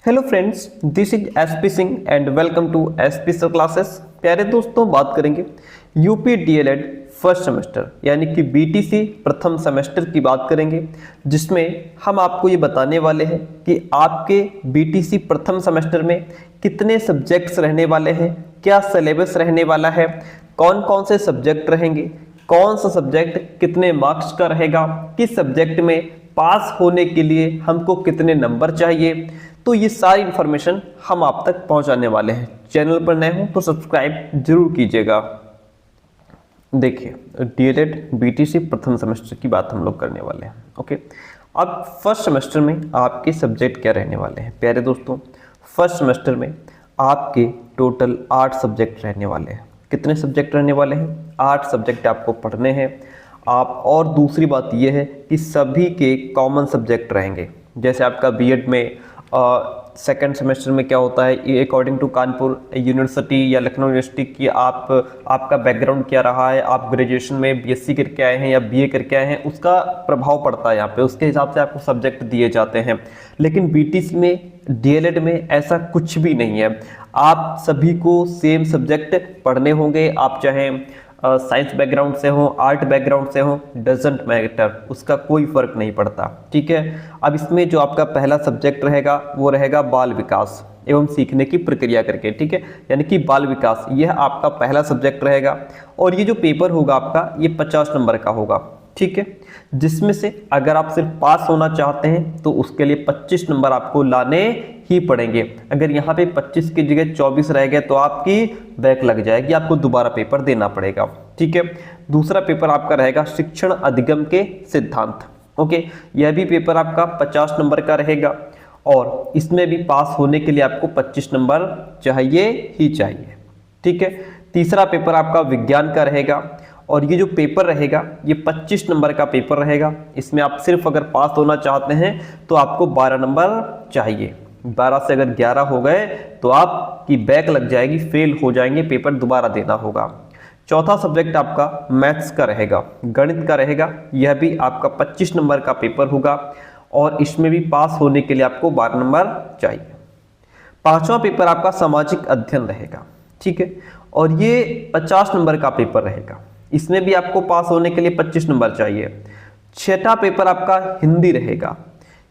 Hello friends, this is SP Singh and welcome to SP sir classes. प्यारे दोस्तों, बात करेंगे यूपी डीएलएड फर्स्ट सेमेस्टर यानी कि बीटीसी प्रथम सेमेस्टर की बात करेंगे, जिसमें हम आपको ये बताने वाले हैं कि आपके बीटीसी प्रथम सेमेस्टर में कितने सब्जेक्ट्स रहने वाले हैं, क्या सिलेबस रहने वाला है, कौन कौन से सब्जेक्ट रहेंगे, कौन सा सब्जेक्ट कितने मार्क्स का रहेगा, किस सब्जेक्ट में पास होने के लिए हमको कितने नंबर चाहिए। तो ये सारी इंफॉर्मेशन हम आप तक पहुंचाने वाले हैं। चैनल पर नए हो तो सब्सक्राइब जरूर कीजिएगा। देखिए, डीएलएड बीटीसी प्रथम सेमेस्टर की बात हम लोग करने वाले हैं। ओके, अब फर्स्ट सेमेस्टर में आपके सब्जेक्ट क्या रहने वाले हैं। प्यारे दोस्तों, फर्स्ट सेमेस्टर में आपके टोटल 8 सब्जेक्ट रहने वाले हैं। कितने सब्जेक्ट रहने वाले हैं? 8 सब्जेक्ट आपको पढ़ने हैं आप। और दूसरी बात यह है कि सभी के कॉमन सब्जेक्ट रहेंगे। जैसे आपका बीएड में सेकंड सेमेस्टर में क्या होता है, अकॉर्डिंग टू कानपुर यूनिवर्सिटी या लखनऊ यूनिवर्सिटी की आपका बैकग्राउंड क्या रहा है, आप ग्रेजुएशन में बीएससी करके आए हैं या बीए करके आए हैं, उसका प्रभाव पड़ता है यहाँ पे। उसके हिसाब से आपको सब्जेक्ट दिए जाते हैं। लेकिन बीटीसी में, डीएलएड में ऐसा कुछ भी नहीं है। आप सभी को सेम सब्जेक्ट पढ़ने होंगे। आप चाहे साइंस बैकग्राउंड से हो, आर्ट बैकग्राउंड से हो, डजंट मैटर, उसका कोई फर्क नहीं पड़ता। ठीक है। अब इसमें जो आपका पहला सब्जेक्ट रहेगा वो रहेगा बाल विकास एवं सीखने की प्रक्रिया करके। ठीक है, यानी कि बाल विकास, यह आपका पहला सब्जेक्ट रहेगा। और ये जो पेपर होगा आपका, ये 50 नंबर का होगा। ठीक है, जिसमें से अगर आप सिर्फ पास होना चाहते हैं तो उसके लिए 25 नंबर आपको लाने ही पड़ेंगे। अगर यहाँ पे 25 की जगह 24 रह गए तो आपकी बैक लग जाएगी, आपको दोबारा पेपर देना पड़ेगा। ठीक है। दूसरा पेपर आपका रहेगा शिक्षण अधिगम के सिद्धांत। ओके, यह भी पेपर आपका 50 नंबर का रहेगा और इसमें भी पास होने के लिए आपको 25 नंबर चाहिए ही चाहिए। ठीक है। तीसरा पेपर आपका विज्ञान का रहेगा और ये जो पेपर रहेगा ये 25 नंबर का पेपर रहेगा। इसमें आप सिर्फ अगर पास होना चाहते हैं तो आपको 12 नंबर चाहिए। 12 से अगर 11 हो गए तो आपकी बैक लग जाएगी, फेल हो जाएंगे, पेपर दोबारा देना होगा। चौथा सब्जेक्ट आपका मैथ्स का रहेगा, गणित का रहेगा। यह भी आपका 25 नंबर का पेपर होगा और इसमें भी पास होने के लिए आपको 12 नंबर चाहिए। पांचवा पेपर आपका सामाजिक अध्ययन रहेगा। ठीक है, और ये 50 नंबर का पेपर रहेगा। इसमें भी आपको पास होने के लिए 25 नंबर चाहिए। छठा पेपर आपका हिंदी रहेगा।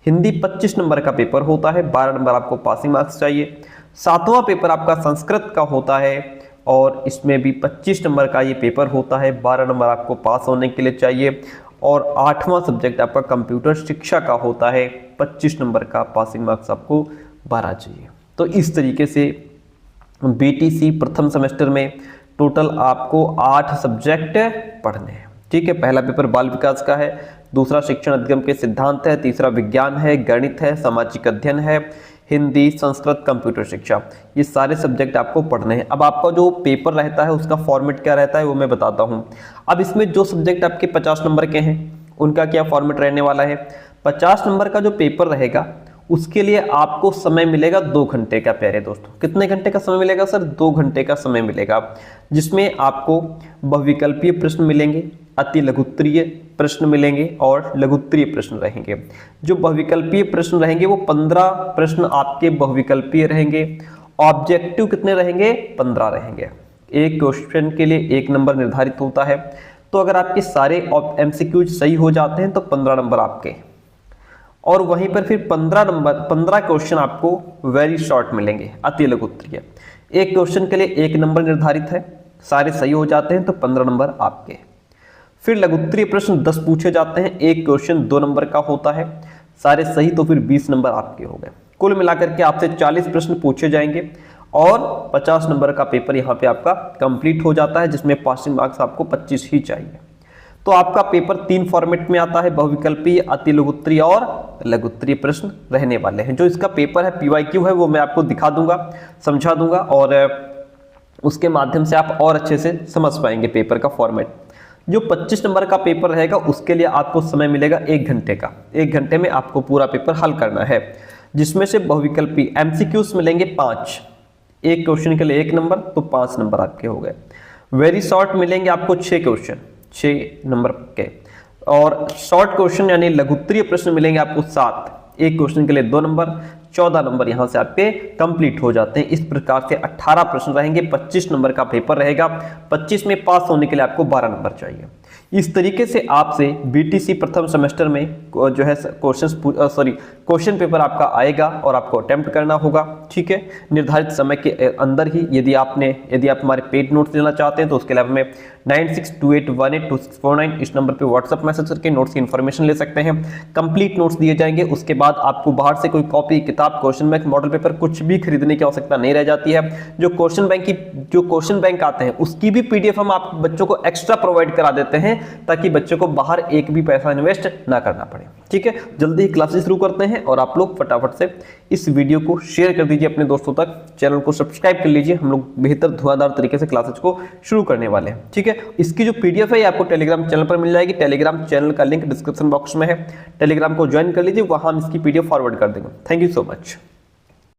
हिंदी 25 नंबर का पेपर होता है, 12 नंबर आपको पासिंग मार्क्स चाहिए। सातवां पेपर आपका संस्कृत का होता है और इसमें भी 25 नंबर का ये पेपर होता है, 12 नंबर आपको पास होने के लिए चाहिए। और आठवां सब्जेक्ट आपका कंप्यूटर शिक्षा का होता है, 25 नंबर का पासिंग मार्क्स आपको 12 चाहिए। तो इस तरीके से बीटीसी प्रथम सेमेस्टर में टोटल आपको 8 सब्जेक्ट पढ़ने हैं। ठीक है, पहला पेपर बाल विकास का है, दूसरा शिक्षण अधिगम के सिद्धांत है, तीसरा विज्ञान है, गणित है, सामाजिक अध्ययन है, हिंदी, संस्कृत, कंप्यूटर शिक्षा। ये सारे सब्जेक्ट आपको पढ़ने हैं। अब आपका जो पेपर रहता है उसका फॉर्मेट क्या रहता है वो मैं बताता हूँ। अब इसमें जो सब्जेक्ट आपके 50 नंबर के हैं उनका क्या फॉर्मेट रहने वाला है। 50 नंबर का जो पेपर रहेगा उसके लिए आपको समय मिलेगा 2 घंटे का। प्यारे दोस्तों, कितने घंटे का समय मिलेगा सर? 2 घंटे का समय मिलेगा, जिसमें आपको बहुविकल्पीय प्रश्न मिलेंगे, अति लघुत्तरीय प्रश्न मिलेंगे और लघुत्तरीय प्रश्न रहेंगे। जो बहुविकल्पीय प्रश्न रहेंगे वो 15 प्रश्न आपके बहुविकल्पीय रहेंगे। ऑब्जेक्टिव कितने रहेंगे? 15 रहेंगे। एक क्वेश्चन के लिए 1 नंबर निर्धारित होता है। तो अगर आपके सारे एमसीक्यूज सही हो जाते हैं तो 15 नंबर आपके, और वहीं पर फिर 15 क्वेश्चन आपको वेरी शॉर्ट मिलेंगे, अति लघुत्तरीय। एक क्वेश्चन के लिए 1 नंबर निर्धारित है, सारे सही हो जाते हैं तो 15 नंबर आपके। फिर लघुत्तरीय प्रश्न 10 पूछे जाते हैं, एक क्वेश्चन 2 नंबर का होता है, सारे सही तो फिर 20 नंबर आपके हो गए। कुल मिलाकर के आपसे 40 प्रश्न पूछे जाएंगे और 50 नंबर का पेपर यहाँ पे आपका कंप्लीट हो जाता है, जिसमें पासिंग मार्क्स आपको 25 ही चाहिए। तो आपका पेपर 3 फॉर्मेट में आता है, बहुविकल्पीय, अति लघुत्तरीय और लघुत्तरीय प्रश्न रहने वाले हैं। जो इसका पेपर है पीवाईक्यू है वो मैं आपको दिखा दूंगा, समझा दूंगा और उसके माध्यम से आप और अच्छे से समझ पाएंगे पेपर का फॉर्मेट। जो 25 नंबर का पेपर रहेगा उसके लिए आपको समय मिलेगा 1 घंटे का। 1 घंटे में आपको पूरा पेपर हल करना है, जिसमें से बहुविकल्पी एमसीक्यूज मिलेंगे 5। एक क्वेश्चन के लिए 1 नंबर तो 5 नंबर आपके हो गए। वेरी शॉर्ट मिलेंगे आपको 6 क्वेश्चन, 6 नंबर के। और शॉर्ट क्वेश्चन यानी लघुत्तरीय प्रश्न मिलेंगे आपको 7। एक क्वेश्चन के लिए 2 नंबर। 14 नंबर यहां से आपके कंप्लीट हो जाते हैं। इस प्रकार से 18 प्रश्न रहेंगे, 25 नंबर का पेपर रहेगा। 25 में पास होने के लिए आपको 12 नंबर चाहिए। इस तरीके से आपसे बीटीसी प्रथम सेमेस्टर में जो है क्वेश्चन पेपर आपका आएगा और आपको अटेम्प्ट करना होगा, ठीक है, निर्धारित समय के अंदर ही। यदि आप हमारे पेड नोट्स लेना चाहते हैं तो उसके लिए हमें 9628182649 इस नंबर पे व्हाट्सएप मैसेज करके नोट्स की इन्फॉर्मेशन ले सकते हैं। कंप्लीट नोट्स दिए जाएंगे। उसके बाद आपको बाहर से कोई कॉपी, किताब, क्वेश्चन बैंक, मॉडल पेपर कुछ भी खरीदने की आवश्यकता नहीं रह जाती है। जो क्वेश्चन बैंक आते हैं उसकी भी पीडीएफ हम आप बच्चों को एक्स्ट्रा प्रोवाइड करा देते हैं ताकि बच्चों को बाहर एक भी पैसा इन्वेस्ट ना करना पड़े, ठीक है। जल्दी ही क्लासेस शुरू करते हैं और आप लोग फटाफट से इस वीडियो को शेयर कर दीजिए अपने दोस्तों तक, चैनल को सब्सक्राइब कर लीजिए। हम लोग बेहतर धुआंधार तरीके से क्लासेस को शुरू करने वाले हैं, ठीक है। इसकी जो पीडीएफ है आपको टेलीग्राम चैनल पर मिल जाएगी। टेलीग्राम चैनल का लिंक डिस्क्रिप्शन बॉक्स में है, टेलीग्राम को ज्वाइन कर लीजिए, वहां हम इसकी पीडीएफ फॉरवर्ड कर देंगे। Thank you so much.